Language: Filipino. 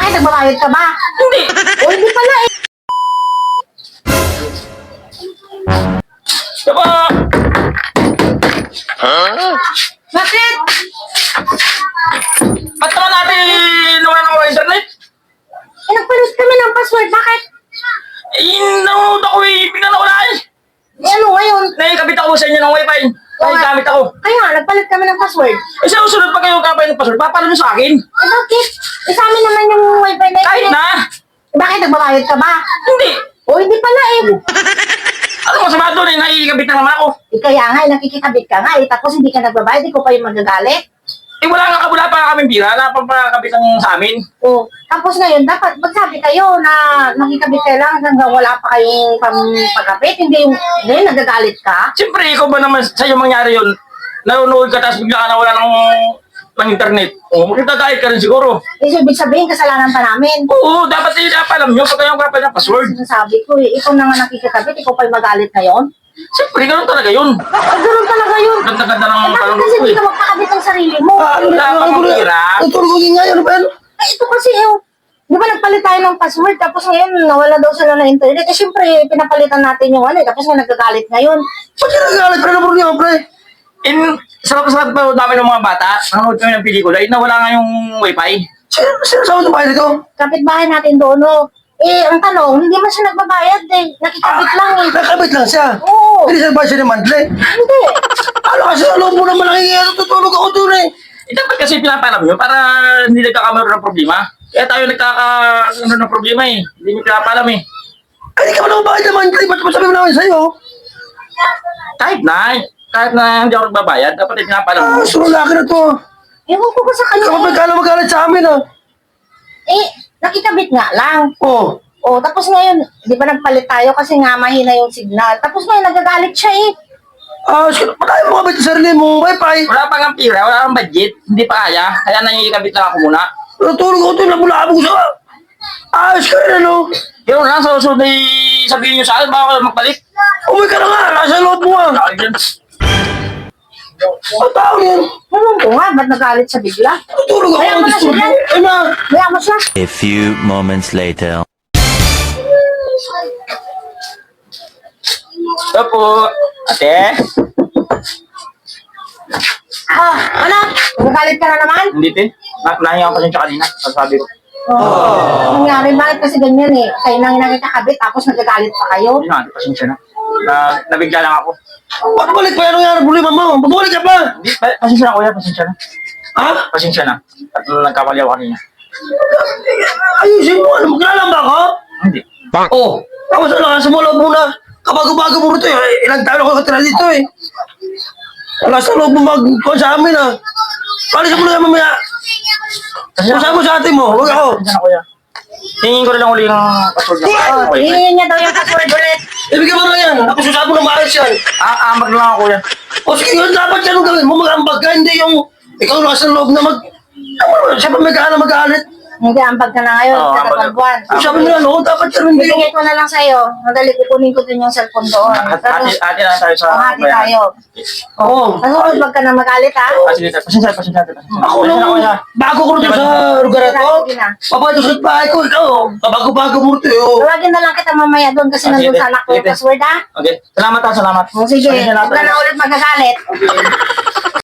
Bakit nagbabayad ka ba? Hindi. O hindi pala eh. Diba? Bakit? Ba't naman natin naman ako ng internet? Eh, nagpalit kami ng password. Bakit? Nanonood ako bigla na wala eh. Eh, ano ngayon? Nakikabit ako sa inyo ng wifi. Nakikamit ako. Kaya nga, nagpalit kami ng password. Eh, sa usunod pa kayo kapay ng password, papalam nyo sa akin. Eh, bakit? Eh, sa amin naman yung wifi na yun. Kahit na. Bakit nagbabayad ka ba? Hindi. O hindi pala eh. Ano masama doon eh, nakikabit na naman ako. Eh, kaya nga, nakikikabit ka nga eh. Tapos hindi ka nagbabayad, ikaw pa yung magagalit. Eh, wala pa kaming pira, wala pa pakabit ng sa amin. O, tapos ngayon, dapat magsabi kayo na nakikabit kayo lang hanggang wala pa kayong pagkabit. Hindi yung, ngayon, nagagalit ka. Siyempre, ikaw ba naman sa'yo mangyari yun? Nanonood ka tapos bigla ka nawala ng internet. O, magkakait ka rin siguro. Eh, so, ibig sabihin, kasalanan pa namin. Oo, dapat alam nyo pag kayong kapay ng password. Sinasabi ko eh, ikaw na nga nakikikabit, ikaw pa yung magalit ngayon. Siyempre, ganun talaga yun. Ay, ganoon talaga yun. Ganda-ganda ng Eh, bakit palong kasi ko hindi eh. ka magkakabit ng sarili mo? Wala pa mong pira. Tutulogin nga yan, Ben. Eh, ito kasi di ba nagpalit tayo ng password, tapos ngayon nawala daw sila ng internet. Eh, syempre, pinapalitan natin yung ano, tapos nga nagagalit ngayon. Ba't yung nagalit? Pre, na problema, pre? Sarap-sarap pa dami ng mga bata. Nanonood kami ng pelikula. Nawala nga yung wifi. Sinasawa sa bahay nito? Kapitbahay natin doon, no? Eh, ang tanong, hindi man siya nagbabayad eh. Nakikabit lang eh. Nakabit lang siya. Oo. Hindi siya ba siya ni monthly? Hindi. Ano kasi, alam mo naman ang hingyan, tutulog ako doon eh. Dapat kasi pinapalam nyo para hindi nagkakameron ng problema. Kaya tayo nagkakameron ng problema eh. Hindi nyo pinapalam eh. Ay, di ka ba naman bayad na monthly? Ba't masabi mo namin sa'yo? Kahit na hindi ako nagbabayad, dapat ay pinapalam mo. Sunod laki na to. Ewan ko ba sa kanya Kapag eh. ka na magalit sa amin ah. Eh, nakikabit nga lang. Oh. O, tapos ngayon, di ba nagpalit tayo kasi nga mahina yung signal. Tapos ngayon, nagagalit siya eh. Patay mo kabit sa sarili mo, wifi. Wala pang ang pira, wala pang budget. Hindi pa kaya. Kaya nangikabit lang ako muna. Tutulog ako doon, nabulabog siya. Ayos ka rin ano. Yun lang, sa susunod ay sabihin nyo sa akin, baka magbalik. Umuwi ka na nga, nasa loob mo ah. Dahil dyan. Ang tao yan. Ewan ko nga, ba't nagalit siya bigla? Tutulog ako. Kaya mo na siya. Ay na. Kaya mo siya. A few moments later. Ito po, ate. Ano? Nagagalit ka na naman? Hindi te. Nahinga ko pasensya kanina. Sabi ko. Ano nangyari? Bakit kasi ganyan eh? Kayo nang nakikakabit tapos nagagalit pa kayo? Hindi na, pasensya na. Nabigla lang ako. Ba't balik pa yan? Ano yan? Problema mo? Babalik ka pa. Hindi, pasensya na kuya, pasensya na. Ha? Pasensya na. At nagkamali ako kanina. Ayusin mo. Ano, maglalamba ka? Hindi. Oh, tapos ano, nasa mo loob muna. Kabago-bago mo rito eh. Ilang taon ako katira dito eh. Wala sa loob mo mag-kuha sa amin ah. Palisan mo na yan mamaya. Kusa mo sa atin mo, huwag ako. Pasensya na kuya. Tingin ko rin lang uli yung password na. Oh, Okay. hihingin niya daw yung password ulit. Ibigay mo na yan. Ako susabog na maayos yan. Ambag lang ako kuya. O sige, yun dapat yan ang gawin mo. Mag-ambag ka, hindi yung ikaw nasa loob na mag... Siya pa may gana mag-aalit. Hindi, ambag ka na ngayon. Oo, sa ambag. tatlong buwan. Sabi mo yan, oo, dapat yan hindi yung... Bibigay ko na lang sa'yo. Madali, kukunin ko din yung cellphone doon. Ate na tayo sa... hati tayo. Oo. Kasunod, wag ka na magalit ha. Pasensya. Ako lang, bago ko rito sa lugar na to. Papayto sa bahay ko, ikaw. Kabago-bago mo rito. Tawagin na lang kita mamaya doon kasi nandun sa anak ko yung password ha. Okay. Salamat ha, salamat. O sige, Pasensya na huwag ka na ulit magagalit.